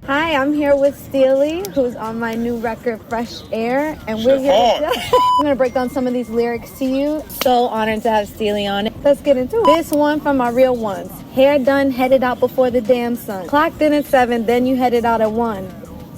Hi, I'm here with Steely, who's on my new record, Fresh Air, and we're here. I'm gonna break down some of these lyrics to you. So honored to have Steely on it. Let's get into it. This one from my real ones. Hair done, headed out before the damn sun. Clocked in at 7, then you headed out at 1.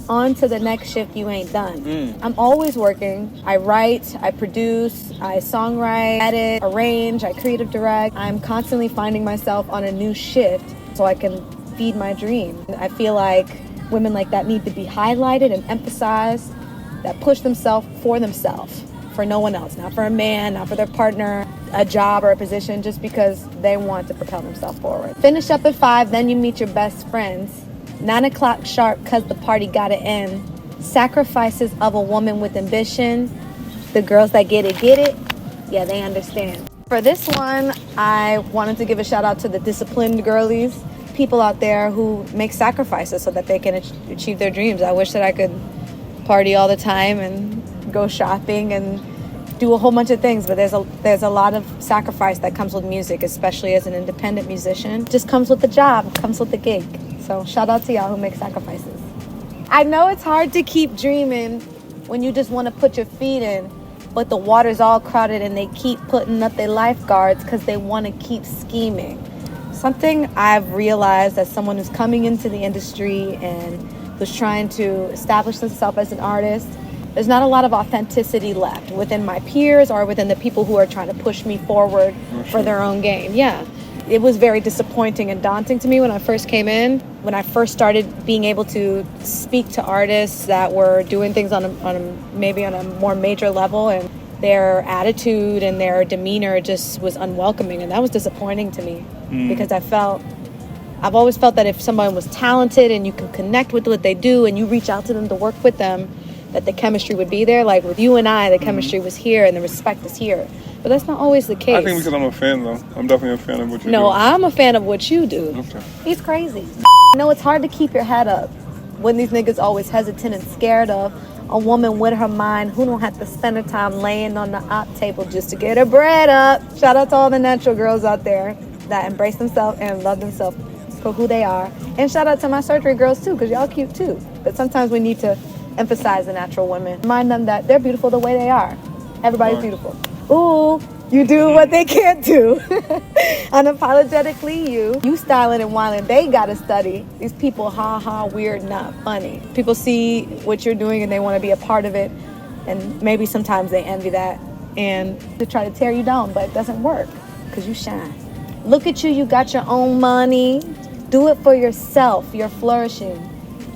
On to the next shift, you ain't done. I'm always working. I write, I produce, I songwrite, edit, arrange, I creative direct. I'm constantly finding myself on a new shift so I can feed my dream. I feel like women like that need to be highlighted and emphasized, that push themselves, for no one else, not for a man, not for their partner, a job or a position, just because they want to propel themselves forward. Finish up at 5, then you meet your best friends. 9 o'clock sharp, cause the party gotta end. Sacrifices of a woman with ambition. The girls that get it, yeah, they understand. For this one, I wanted to give a shout out to the disciplined girlies, people out there who make sacrifices so that they can achieve their dreams. I wish that I could party all the time and go shopping and do a whole bunch of things, but there's a lot of sacrifice that comes with music, especially as an independent musician. It just comes with the job, comes with the gig. So shout out to y'all who make sacrifices. I know it's hard to keep dreaming when you just want to put your feet in, but the water's all crowded and they keep putting up their lifeguards because they want to keep scheming. Something I've realized as someone who's coming into the industry and who's trying to establish themselves as an artist, there's not a lot of authenticity left within my peers or within the people who are trying to push me forward for their own game. Yeah. It was very disappointing and daunting to me when I first came in. When I first started being able to speak to artists that were doing things on a more major level, and their attitude and their demeanor just was unwelcoming, and that was disappointing to me because I've always felt that if someone was talented and you can connect with what they do and you reach out to them to work with them, that the chemistry would be there. Like with you and I, the chemistry was here and the respect is here. But that's not always the case. I think because I'm a fan, though. I'm definitely a fan of what you do. No, I'm a fan of what you do. Okay. He's crazy. You know, it's hard to keep your head up when these niggas always hesitant and scared of a woman with her mind who don't have to spend her time laying on the op table just to get her bread up. Shout out to all the natural girls out there that embrace themselves and love themselves for who they are. And shout out to my surgery girls, too, because y'all cute, too. But sometimes we need to emphasize the natural women. Remind them that they're beautiful the way they are. Everybody's beautiful. Ooh, you do what they can't do. Unapologetically you styling and whiling. They gotta study. These people, weird, not funny. People see what you're doing and they want to be a part of it, and maybe sometimes they envy that and they try to tear you down, but it doesn't work because you shine. Look at you got your own money. Do it for yourself. You're flourishing.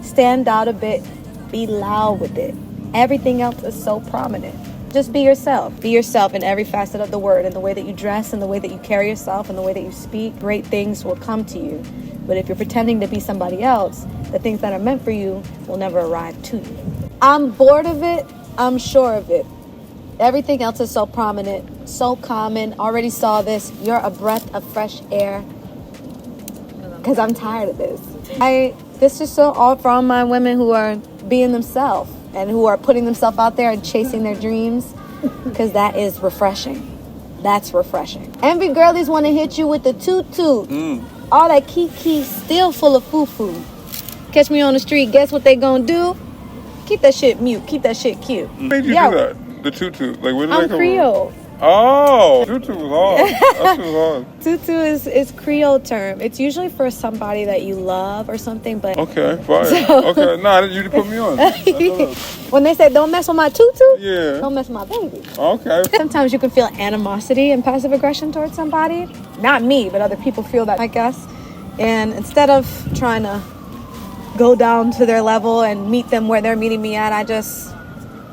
Stand out a bit. Be loud with it. Everything else is so prominent. Just be yourself. Be yourself in every facet of the word, in the way that you dress, in the way that you carry yourself, in the way that you speak. Great things will come to you. But if you're pretending to be somebody else, the things that are meant for you will never arrive to you. I'm bored of it. I'm sure of it. Everything else is so prominent, so common. Already saw this. You're a breath of fresh air. Because I'm tired of this. This is so all for all my women who are being themselves and who are putting themselves out there and chasing their dreams, because that is refreshing. That's refreshing. Envy girlies want to hit you with the toot-toot. All that kiki still full of foo-foo. Catch me on the street, guess what they gonna do? Keep that shit mute. Keep that shit cute. How did you do that? The tutu. Like, where did that come Creole. from? Oh, tutu was hard. That shit was hard. Tutu is Creole term. It's usually for somebody that you love or something, but... Okay, fine. Okay, nah, you put me on. When they say, don't mess with my tutu, yeah, don't mess with my baby. Okay. Sometimes you can feel animosity and passive aggression towards somebody. Not me, but other people feel that, I guess. And instead of trying to go down to their level and meet them where they're meeting me at, I just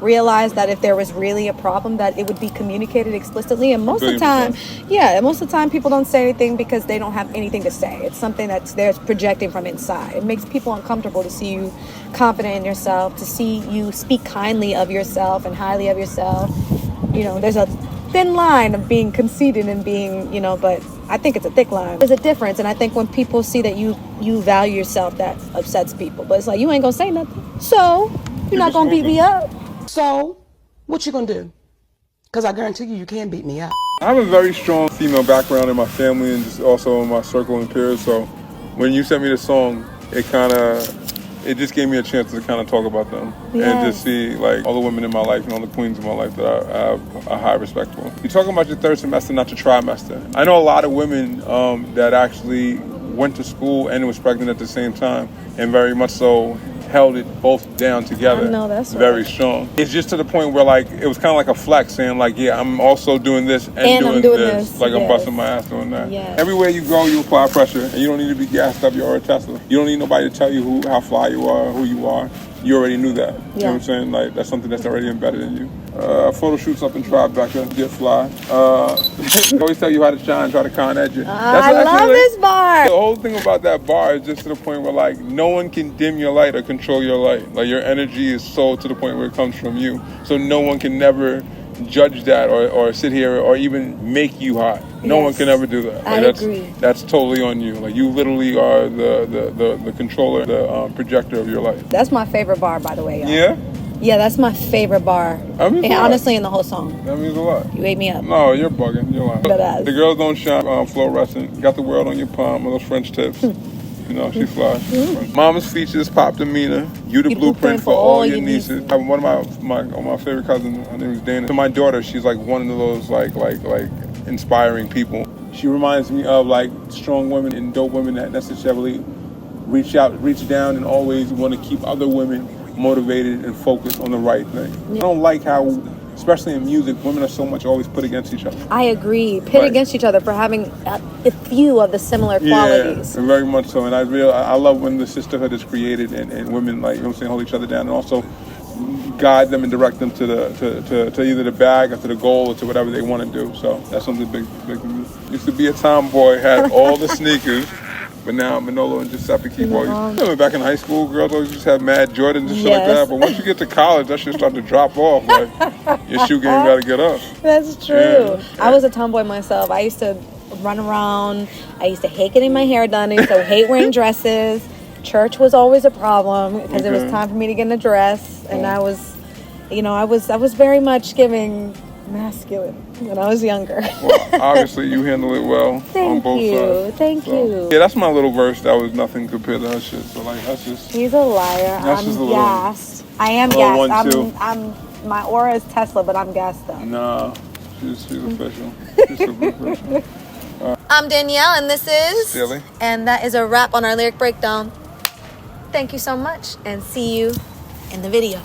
realized that if there was really a problem, that it would be communicated explicitly. And most of the time people don't say anything because they don't have anything to say. It's something that's they're projecting from inside. It makes people uncomfortable to see you confident in yourself, to see you speak kindly of yourself and highly of yourself. You know, there's a thin line of being conceited and being, but I think it's a thick line. There's a difference, and I think when people see that you value yourself, that upsets people. But it's like, you ain't gonna say nothing, so you're not gonna beat me up. So, what you gonna do? Because I guarantee you can't beat me up. I have a very strong female background in my family and just also in my circle and peers. So when you sent me the song, it kind of it just gave me a chance to kind of talk about them and just see like all the women in my life and all the queens in my life that I have a high respect for. You're talking about your third semester, not your trimester. I know a lot of women that actually went to school and was pregnant at the same time, and very much so held it both down together. I know, that's very right. strong. It's just to the point where like it was kind of like a flex, saying like, yeah, I'm also doing this and I'm doing this. Like I'm Yes. busting my ass doing that. Yes. Everywhere you go, you apply pressure, and you don't need to be gassed up. You're a Tesla. You don't need nobody to tell you how fly you are, who you are. You already knew that. You know what I'm saying? Like that's something that's already embedded in you. Photo shoots up in Tribeca, get fly. Always tell you how to shine, try to con edge it. I love this bar. The whole thing about that bar is just to the point where like no one can dim your light or control your light. Like your energy is so to the point where it comes from you. So no one can never judge that or sit here or even make you hot. No one can ever do that. Like, I agree. That's totally on you. Like you literally are the controller, the projector of your life. That's my favorite bar, by the way, y'all. Yeah? Yeah, that's my favorite bar. That means a lot. Honestly, in the whole song. That means a lot. You ate me up. No, you're bugging. You're lying. Deadass. The girls don't shine fluorescent. Got the world on your palm with those French tips. You know, she flies. Mama's features, pop demeanor. You the blueprint for all your nieces. One of my favorite cousins, her name is Dana. To my daughter, she's like one of those like inspiring people. She reminds me of like strong women and dope women that necessarily reach down and always want to keep other women motivated and focused on the right thing. I don't like how, especially in music, women are so much always put against each other. I agree. Pit against each other for having a few of the similar qualities. Yeah, very much so. And I love when the sisterhood is created and women, like, you know what I'm saying, hold each other down and also guide them and direct them to either the bag or to the goal or to whatever they want to do. So that's something big for me. Used to be a tomboy, had all the sneakers. But now Manolo and Giuseppe keep all these. Remember back in high school, girls always just have mad Jordans and shit like that. But once you get to college, that shit start to drop off. Like your shoe game got to get up. That's true. Yeah. I was a tomboy myself. I used to run around. I used to hate getting my hair done. I used to hate wearing dresses. Church was always a problem because it was time for me to get in a dress, and I was very much giving masculine when I was younger. Well, obviously you handle it well on both sides. Thank you. Yeah, that's my little verse. That was nothing compared to her shit. So like, that's just. He's a liar. I'm gassed. I am gassed. My aura is Tesla, but I'm gassed though. Nah, she's official. She's super official. I'm Danielle, and this is Steely. And that is a wrap on our lyric breakdown. Thank you so much, and see you in the video.